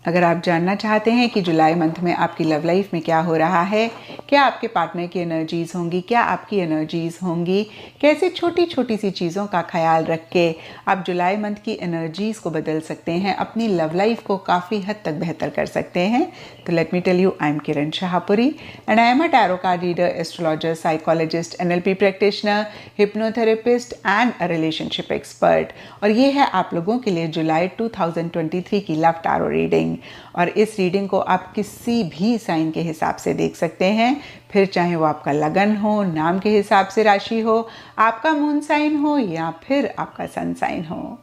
अगर आप जानना चाहते हैं कि जुलाई मंथ में आपकी लव लाइफ में क्या हो रहा है, क्या आपके पार्टनर की एनर्जीज़ होंगी, क्या आपकी एनर्जीज़ होंगी, कैसे छोटी छोटी सी चीज़ों का ख्याल रख के आप जुलाई मंथ की एनर्जीज़ को बदल सकते हैं, अपनी लव लाइफ को काफ़ी हद तक बेहतर कर सकते हैं, तो let me tell you, I am Kiran Shahpuri and I am a tarot card reader, astrologer, psychologist, NLP practitioner, hypnotherapist and a relationship expert. और ये है आप लोगों के लिए जुलाई 2023 की लव टैरो रीडिंग। और इस रीडिंग को आप किसी भी साइन के हिसाब से देख सकते हैं, फिर चाहे वो आपका लगन हो, नाम के हिसाब से राशि हो, आपका मून साइन हो या फिर आपका सन साइन हो।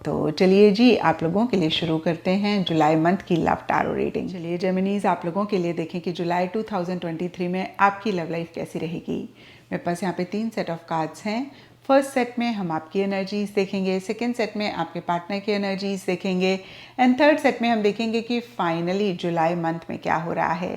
तो चलिए जी, आप लोगों के लिए शुरू करते हैं जुलाई मंथ की लव टैरो रीडिंग। चलिए जेमिनीज, आप लोगों के लिए देखें कि जुलाई 2023 में आपकी लव लाइफ कैसी रहेगी। मेरे पास यहाँ पे 3 सेट ऑफ कार्ड्स हैं। फर्स्ट सेट में हम आपकी एनर्जीज देखेंगे, सेकंड सेट में आपके पार्टनर की एनर्जीज देखेंगे एंड थर्ड सेट में हम देखेंगे कि फाइनली जुलाई मंथ में क्या हो रहा है।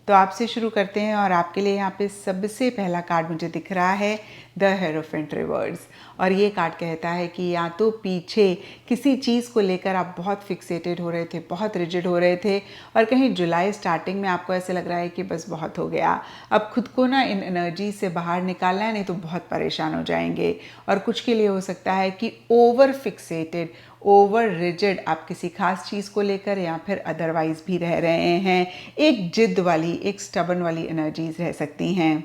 तो आपसे शुरू करते हैं और आपके लिए यहाँ पे सबसे पहला कार्ड मुझे दिख रहा है द हेरोफेंट रिवर्स। और ये कार्ड कहता है कि या तो पीछे किसी चीज़ को लेकर आप बहुत फिक्सेटेड हो रहे थे, बहुत रिजिड हो रहे थे और कहीं जुलाई स्टार्टिंग में आपको ऐसे लग रहा है कि बस बहुत हो गया, अब खुद को ना इन एनर्जी से बाहर निकालना है, नहीं तो बहुत परेशान हो जाएंगे। और कुछ के लिए हो सकता है कि ओवर फिक्सेटेड, ओवर रिजिड आप किसी खास चीज़ को लेकर या फिर अदरवाइज भी रह रहे हैं, एक जिद वाली, एक स्टबन वाली एनर्जीज रह सकती हैं।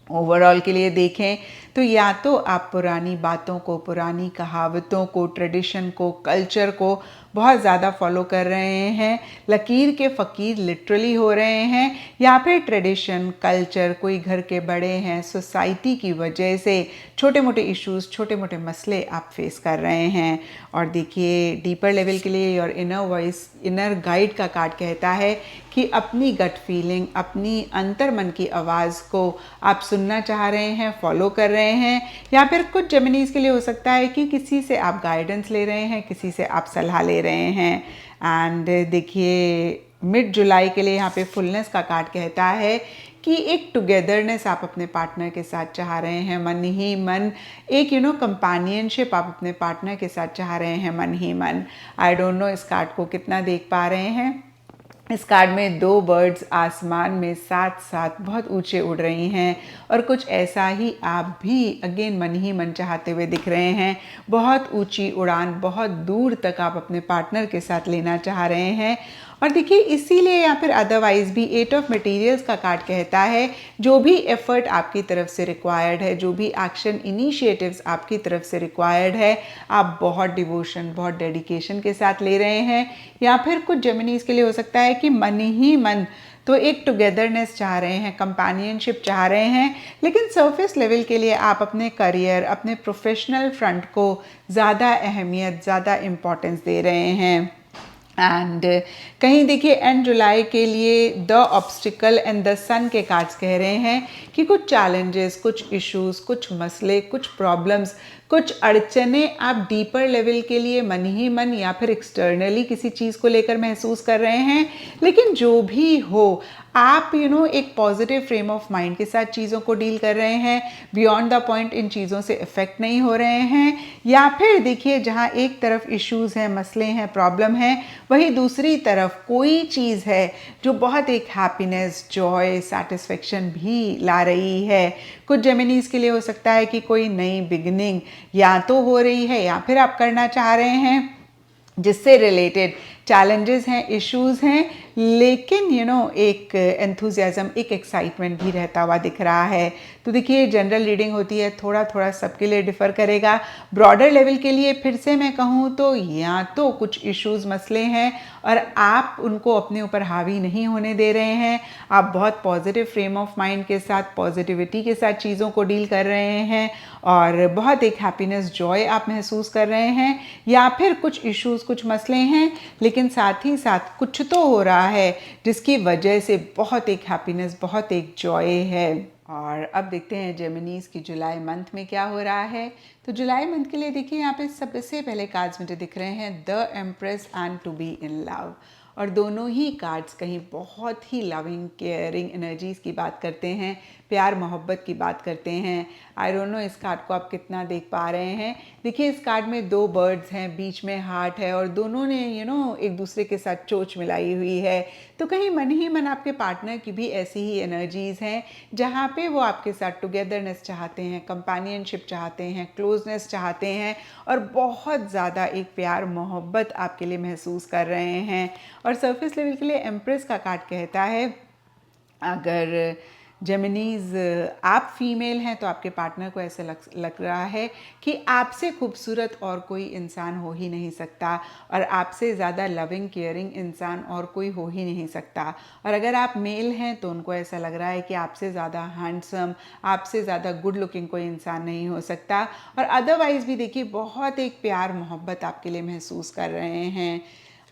ओवरऑल के लिए देखें तो या तो आप पुरानी बातों को, पुरानी कहावतों को, ट्रेडिशन को, कल्चर को बहुत ज़्यादा फॉलो कर रहे हैं, लकीर के फ़कीर लिटरली हो रहे हैं, या फिर ट्रेडिशन, कल्चर, कोई घर के बड़े हैं, सोसाइटी की वजह से छोटे मोटे इश्यूज़, छोटे मोटे मसले आप फेस कर रहे हैं। और देखिए डीपर लेवल के लिए your inner voice, inner guide का कार्ड कहता है कि अपनी गट फीलिंग, अपनी अंतर मन की आवाज़ को आप सुनना चाह रहे हैं, फॉलो कर रहे हैं। या फिर कुछ जेमिनीज के लिए हो सकता है कि किसी से आप गाइडेंस ले रहे हैं, किसी से आप सलाह ले रहे हैं। एंड देखिए मिड जुलाई के लिए यहाँ पे फुलनेस का कार्ड कहता है कि एक टुगेदरनेस आप अपने पार्टनर के साथ चाह रहे हैं, मन ही मन, एक कंपेनियनशिप आप अपने पार्टनर के साथ चाह रहे हैं, मन ही मन। आई डोंट नो इस कार्ड को कितना देख पा रहे हैं। इस कार्ड में 2 बर्ड्स आसमान में साथ साथ बहुत ऊंचे उड़ रही हैं और कुछ ऐसा ही आप भी अगेन मन ही मन चाहते हुए दिख रहे हैं। बहुत ऊंची उड़ान, बहुत दूर तक आप अपने पार्टनर के साथ लेना चाह रहे हैं। और देखिए इसीलिए या फिर अदरवाइज भी 8 ऑफ मटेरियल्स का कार्ड कहता है जो भी एफर्ट आपकी तरफ से रिक्वायर्ड है, जो भी एक्शन इनिशिएटिव्स आपकी तरफ से रिक्वायर्ड है, आप बहुत डिवोशन, बहुत डेडिकेशन के साथ ले रहे हैं। या फिर कुछ जेमिनीज के लिए हो सकता है कि मन ही मन तो एक टुगेदरनेस चाह रहे हैं, कंपेनियनशिप चाह रहे हैं, लेकिन सरफेस लेवल के लिए आप अपने करियर, अपने प्रोफेशनल फ्रंट को ज़्यादा अहमियत, ज़्यादा इम्पोर्टेंस दे रहे हैं। एंड कहीं देखिए एंड जुलाई के लिए द ऑब्स्टिकल एंड द सन के कार्ड्स कह रहे हैं कि कुछ चैलेंजेस, कुछ इश्यूज, कुछ मसले, कुछ प्रॉब्लम्स, कुछ अड़चने आप डीपर लेवल के लिए मन ही मन या फिर एक्सटर्नली किसी चीज़ को लेकर महसूस कर रहे हैं। लेकिन जो भी हो आप एक पॉजिटिव फ्रेम ऑफ माइंड के साथ चीज़ों को डील कर रहे हैं, बियॉन्ड द पॉइंट इन चीज़ों से इफेक्ट नहीं हो रहे हैं। या फिर देखिए जहाँ एक तरफ इश्यूज़ हैं, मसले हैं, प्रॉब्लम है, वहीं दूसरी तरफ कोई चीज़ है जो बहुत एक हैप्पीनेस, जॉय, सेटिस्फेक्शन भी ला रही है। कुछ जेमिनीज के लिए हो सकता है कि कोई नई बिगिनिंग या तो हो रही है या फिर आप करना चाह रहे हैं जिससे रिलेटेड चैलेंजेस हैं, इश्यूज हैं, लेकिन एक एंथुजियाज्म, एक एक्साइटमेंट भी रहता हुआ दिख रहा है। तो देखिए जनरल रीडिंग होती है, थोड़ा थोड़ा सबके लिए डिफ़र करेगा। ब्रॉडर लेवल के लिए फिर से मैं कहूँ तो या तो कुछ इश्यूज, मसले हैं और आप उनको अपने ऊपर हावी नहीं होने दे रहे हैं, आप बहुत पॉजिटिव फ्रेम ऑफ माइंड के साथ, पॉजिटिविटी के साथ चीज़ों को डील कर रहे हैं और बहुत एक हैप्पीनेस, जॉय आप महसूस कर रहे हैं। या फिर कुछ इश्यूज, कुछ मसले हैं, लेकिन साथ ही साथ कुछ तो हो रहा है जिसकी वजह से बहुत एक हैप्पीनेस, बहुत एक जॉय है। और अब देखते हैं जेमिनीज की जुलाई मंथ में क्या हो रहा है। तो जुलाई मंथ के लिए देखिए यहाँ पे सबसे पहले कार्ड्स मुझे दिख रहे हैं the empress and to be in love. और दोनों ही कार्ड्स कहीं बहुत ही लविंग केयरिंग एनर्जीज की बात करते हैं, प्यार मोहब्बत की बात करते हैं। आई डोंट नो इस कार्ड को आप कितना देख पा रहे हैं। देखिए इस कार्ड में दो बर्ड्स हैं, बीच में हार्ट है और दोनों ने एक दूसरे के साथ चोंच मिलाई हुई है। तो कहीं मन ही मन आपके पार्टनर की भी ऐसी ही एनर्जीज हैं जहाँ पे वो आपके साथ टुगेदरनेस चाहते हैं, कंपेनियनशिप चाहते हैं, क्लोजनेस चाहते हैं और बहुत ज़्यादा एक प्यार मोहब्बत आपके लिए महसूस कर रहे हैं। और सरफेस लेवल के लिए एम्प्रेस का कार्ड कहता है अगर जेमिनीज आप फीमेल हैं तो आपके पार्टनर को ऐसे लग रहा है कि आपसे खूबसूरत और कोई इंसान हो ही नहीं सकता और आपसे ज़्यादा लविंग केयरिंग इंसान और कोई हो ही नहीं सकता। और अगर आप मेल हैं तो उनको ऐसा लग रहा है कि आपसे ज़्यादा हैंडसम, आपसे ज़्यादा गुड लुकिंग कोई इंसान नहीं हो सकता। और अदरवाइज़ भी देखिए बहुत एक प्यार मोहब्बत आपके लिए महसूस कर रहे हैं।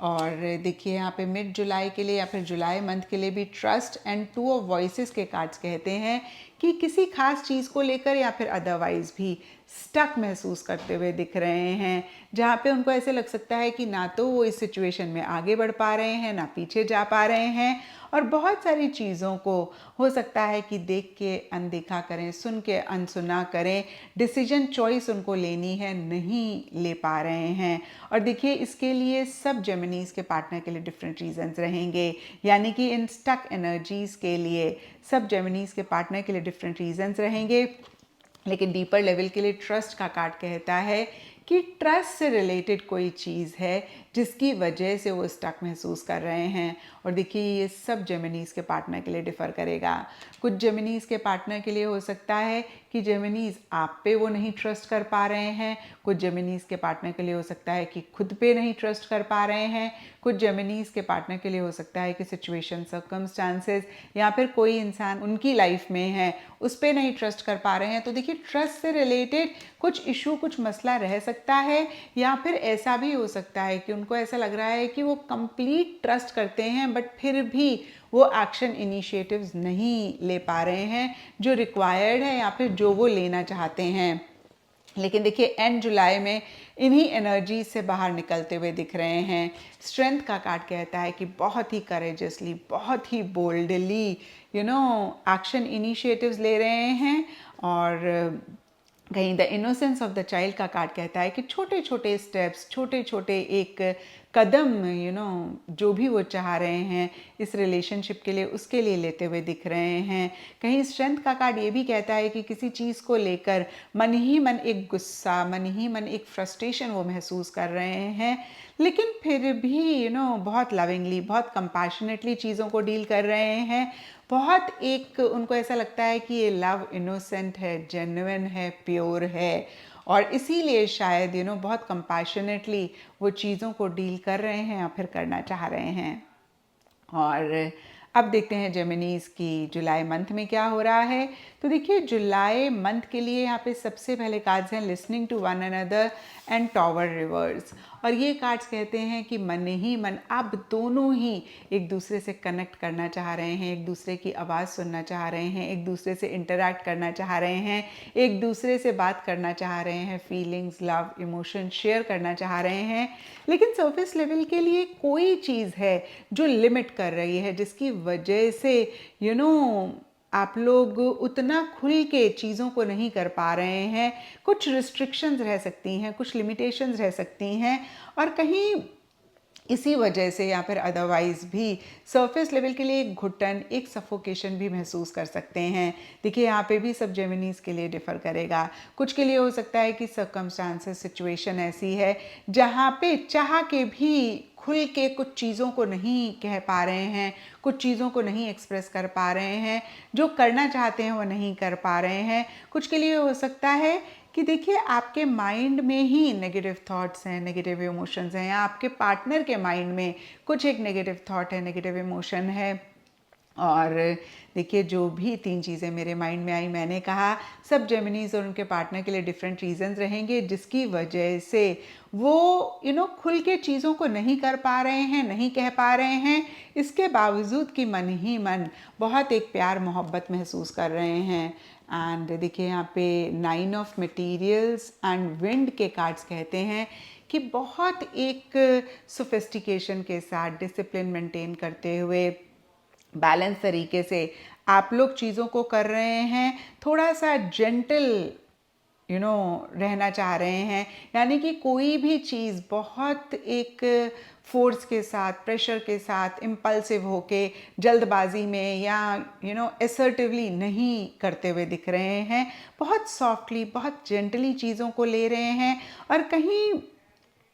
और देखिए यहाँ पे मिड जुलाई के लिए या फिर जुलाई मंथ के लिए भी trust and two of voices के कार्ड्स कहते हैं कि किसी खास चीज़ को लेकर या फिर अदरवाइज भी स्टक महसूस करते हुए दिख रहे हैं, जहाँ पे उनको ऐसे लग सकता है कि ना तो वो इस सिचुएशन में आगे बढ़ पा रहे हैं ना पीछे जा पा रहे हैं। और बहुत सारी चीज़ों को हो सकता है कि देख के अनदेखा करें, सुन के अनसुना करें, डिसीजन चॉइस उनको लेनी है नहीं ले पा रहे हैं। और देखिए इसके लिए सब जेमिनीज के पार्टनर के लिए डिफरेंट रीजंस रहेंगे, यानी कि इन स्टक एनर्जीज के लिए सब जेमिनीज के पार्टनर के लिए डिफरेंट रीजंस रहेंगे। लेकिन डीपर लेवल के लिए ट्रस्ट का कार्ड कहता है कि ट्रस्ट से रिलेटेड कोई चीज़ है जिसकी वजह से वो स्टक महसूस कर रहे हैं। और देखिए ये सब जेमिनीज़ के पार्टनर के लिए डिफ़र करेगा। कुछ जेमिनीज़ के पार्टनर के लिए हो सकता है कि जेमिनीज़ आप पे वो नहीं ट्रस्ट कर पा रहे हैं। कुछ जेमिनीज़ के पार्टनर के लिए हो सकता है कि खुद पे नहीं ट्रस्ट कर पा रहे हैं। कुछ जेमिनीज़ के पार्टनर के लिए हो सकता है कि सिचुएशन, सर्कमस्टांसेस या फिर कोई इंसान उनकी लाइफ में है उस पर नहीं ट्रस्ट कर पा रहे हैं। तो देखिए ट्रस्ट से रिलेटेड कुछ इशू, कुछ मसला रह सकता है। या फिर ऐसा भी हो सकता है कि उनको ऐसा लग रहा है कि वो कंप्लीट ट्रस्ट करते हैं बट फिर भी वो एक्शन इनिशिएटिव्स नहीं ले पा रहे हैं जो रिक्वायर्ड है या फिर जो वो लेना चाहते हैं। लेकिन देखिए एंड जुलाई में इन्हीं एनर्जी से बाहर निकलते हुए दिख रहे हैं। स्ट्रेंथ का कार्ड कहता है कि बहुत ही करेजसली, बहुत ही बोल्डली एक्शन इनिशिएटिव्स ले रहे हैं। और कहीं the innocence of the child का कार्ड कहता है कि छोटे छोटे स्टेप्स, छोटे छोटे एक कदम जो भी वो चाह रहे हैं इस रिलेशनशिप के लिए उसके लिए लेते हुए दिख रहे हैं। कहीं स्ट्रेंथ का कार्ड ये भी कहता है कि किसी चीज़ को लेकर मन ही मन एक गुस्सा, मन ही मन एक फ्रस्ट्रेशन वो महसूस कर रहे हैं, लेकिन फिर भी बहुत लविंगली, बहुत कंपैशनेटली चीज़ों को डील कर रहे हैं। बहुत एक उनको ऐसा लगता है कि ये लव इनोसेंट है, जेन्युइन है, प्योर है और इसीलिए शायद बहुत कंपैशनेटली वो चीज़ों को डील कर रहे हैं या फिर करना चाह रहे हैं। और अब देखते हैं जेमिनीज की जुलाई मंथ में क्या हो रहा है। तो देखिए जुलाई मंथ के लिए यहाँ पे सबसे पहले कार्ड्स हैं listening to one another and tower reverse. और ये कार्ड्स कहते हैं कि मन ही मन आप दोनों ही एक दूसरे से कनेक्ट करना चाह रहे हैं, एक दूसरे की आवाज़ सुनना चाह रहे हैं, एक दूसरे से इंटरैक्ट करना चाह रहे हैं, एक दूसरे से बात करना चाह रहे हैं, फीलिंग्स, लव, इमोशन शेयर करना चाह रहे हैं। लेकिन सरफेस लेवल के लिए कोई चीज़ है जो लिमिट कर रही है, जिसकी वजह से आप लोग उतना खुल के चीज़ों को नहीं कर पा रहे हैं। कुछ रिस्ट्रिक्शंस रह सकती हैं, कुछ लिमिटेशंस रह सकती हैं और कहीं इसी वजह से या फिर अदरवाइज़ भी सरफेस लेवल के लिए एक घुटन, एक सफोकेशन भी महसूस कर सकते हैं। देखिए यहाँ पे भी सब जेमिनीज़ के लिए डिफ़र करेगा। कुछ के लिए हो सकता है कि सर्कमस्टांसेस, सिचुएशन ऐसी है जहाँ पे चाह के भी खुल के कुछ चीज़ों को नहीं कह पा रहे हैं, कुछ चीज़ों को नहीं एक्सप्रेस कर पा रहे हैं, जो करना चाहते हैं वो नहीं कर पा रहे हैं। कुछ के लिए हो सकता है कि देखिए आपके माइंड में ही नेगेटिव थॉट्स हैं, नेगेटिव इमोशंस हैं, या आपके पार्टनर के माइंड में कुछ एक नेगेटिव थॉट है, नेगेटिव इमोशन है और देखिए जो भी 3 चीज़ें मेरे माइंड में आई, मैंने कहा सब जेमिनीज़ और उनके पार्टनर के लिए डिफरेंट रीजंस रहेंगे जिसकी वजह से वो खुल के चीज़ों को नहीं कर पा रहे हैं, नहीं कह पा रहे हैं, इसके बावजूद कि मन ही मन बहुत एक प्यार मोहब्बत महसूस कर रहे हैं। एंड देखिए यहाँ पे 9 ऑफ मटीरियल्स एंड विंड के कार्ड्स कहते हैं कि बहुत एक सोफिस्टिकेशन के साथ डिसिप्लिन मेंटेन करते हुए बैलेंस तरीके से आप लोग चीज़ों को कर रहे हैं, थोड़ा सा जेंटल रहना चाह रहे हैं। यानी कि कोई भी चीज़ बहुत एक फोर्स के साथ, प्रेशर के साथ, इम्पल्सिव होके जल्दबाजी में या असर्टिवली नहीं करते हुए दिख रहे हैं। बहुत सॉफ्टली, बहुत जेंटली चीज़ों को ले रहे हैं। और कहीं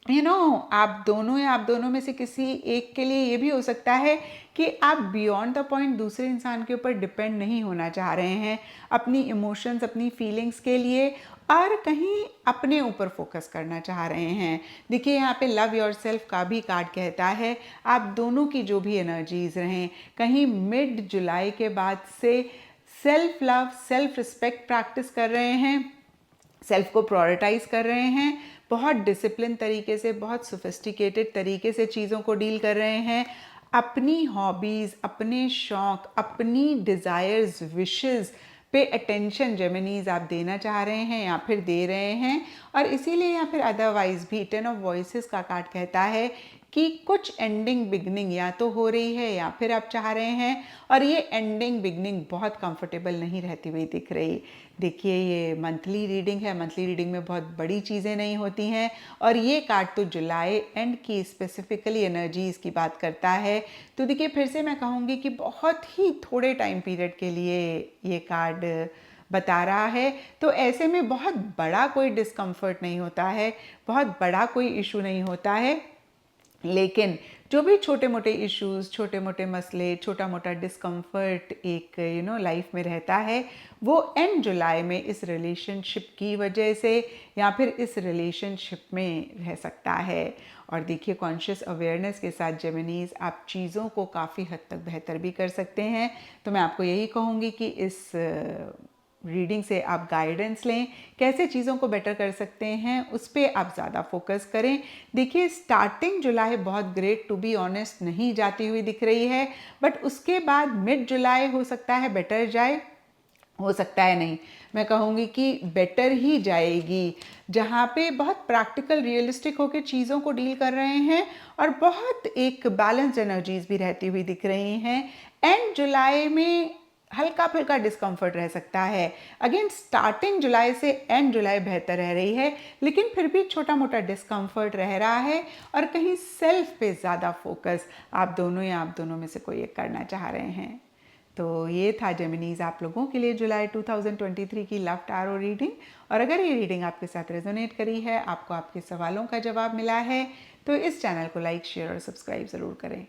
आप दोनों या आप दोनों में से किसी एक के लिए ये भी हो सकता है कि आप बियॉन्ड द पॉइंट दूसरे इंसान के ऊपर डिपेंड नहीं होना चाह रहे हैं अपनी इमोशंस, अपनी फीलिंग्स के लिए, और कहीं अपने ऊपर फोकस करना चाह रहे हैं। देखिए यहाँ पे लव योरसेल्फ का भी कार्ड कहता है आप दोनों की जो भी एनर्जीज रहें, कहीं मिड जुलाई के बाद से self love, self respect practice कर रहे हैं, सेल्फ को प्रायोरिटाइज कर रहे हैं, बहुत डिसिप्लिन तरीके से, बहुत सोफिस्टिकेटेड तरीके से चीज़ों को डील कर रहे हैं। अपनी हॉबीज़, अपने शौक़, अपनी डिज़ायर्स, विशेस पे अटेंशन जेमिनीज आप देना चाह रहे हैं या फिर दे रहे हैं। और इसीलिए या फिर अदरवाइज भी 10 ऑफ वॉइसेस का कार्ड कहता है कि कुछ एंडिंग बिगनिंग या तो हो रही है या फिर आप चाह रहे हैं, और ये एंडिंग बिगनिंग बहुत कंफर्टेबल नहीं रहती हुई दिख रही। देखिए ये मंथली रीडिंग है, मंथली रीडिंग में बहुत बड़ी चीज़ें नहीं होती हैं, और ये कार्ड तो जुलाई एंड की स्पेसिफिकली एनर्जीज़ की बात करता है। तो देखिए फिर से मैं कहूँगी कि बहुत ही थोड़े टाइम पीरियड के लिए ये कार्ड बता रहा है। तो ऐसे में बहुत बड़ा कोई डिस्कम्फर्ट नहीं होता है, बहुत बड़ा कोई इशू नहीं होता है, लेकिन जो भी छोटे मोटे इश्यूज़, छोटे मोटे मसले, छोटा मोटा डिस्कम्फर्ट एक लाइफ में रहता है, वो एंड जुलाई में इस रिलेशनशिप की वजह से या फिर इस रिलेशनशिप में रह सकता है। और देखिए कॉन्शियस अवेयरनेस के साथ जेमिनीज आप चीज़ों को काफ़ी हद तक बेहतर भी कर सकते हैं। तो मैं आपको यही कहूँगी कि इस रीडिंग से आप गाइडेंस लें, कैसे चीज़ों को बेटर कर सकते हैं उस पर आप ज़्यादा फोकस करें। देखिए स्टार्टिंग जुलाई बहुत ग्रेट टू बी ऑनेस्ट नहीं जाती हुई दिख रही है, बट उसके बाद मिड जुलाई हो सकता है बेटर जाए, हो सकता है नहीं, मैं कहूँगी कि बेटर ही जाएगी, जहाँ पे बहुत प्रैक्टिकल रियलिस्टिक होकर चीज़ों को डील कर रहे हैं और बहुत एक बैलेंस्ड एनर्जीज भी रहती हुई दिख रही हैं। एंड जुलाई में हल्का फुल्का डिस्कम्फर्ट रह सकता है। अगेन स्टार्टिंग जुलाई से एंड जुलाई बेहतर रह रही है, लेकिन फिर भी छोटा मोटा डिस्कम्फर्ट रह रहा है, और कहीं सेल्फ पे ज़्यादा फोकस आप दोनों या आप दोनों में से कोई एक करना चाह रहे हैं। तो ये था जेमिनीज आप लोगों के लिए जुलाई 2023 की लव टैरो रीडिंग। और अगर ये रीडिंग आपके साथ रेजोनेट करी है, आपको आपके सवालों का जवाब मिला है, तो इस चैनल को लाइक, शेयर और सब्सक्राइब ज़रूर करें।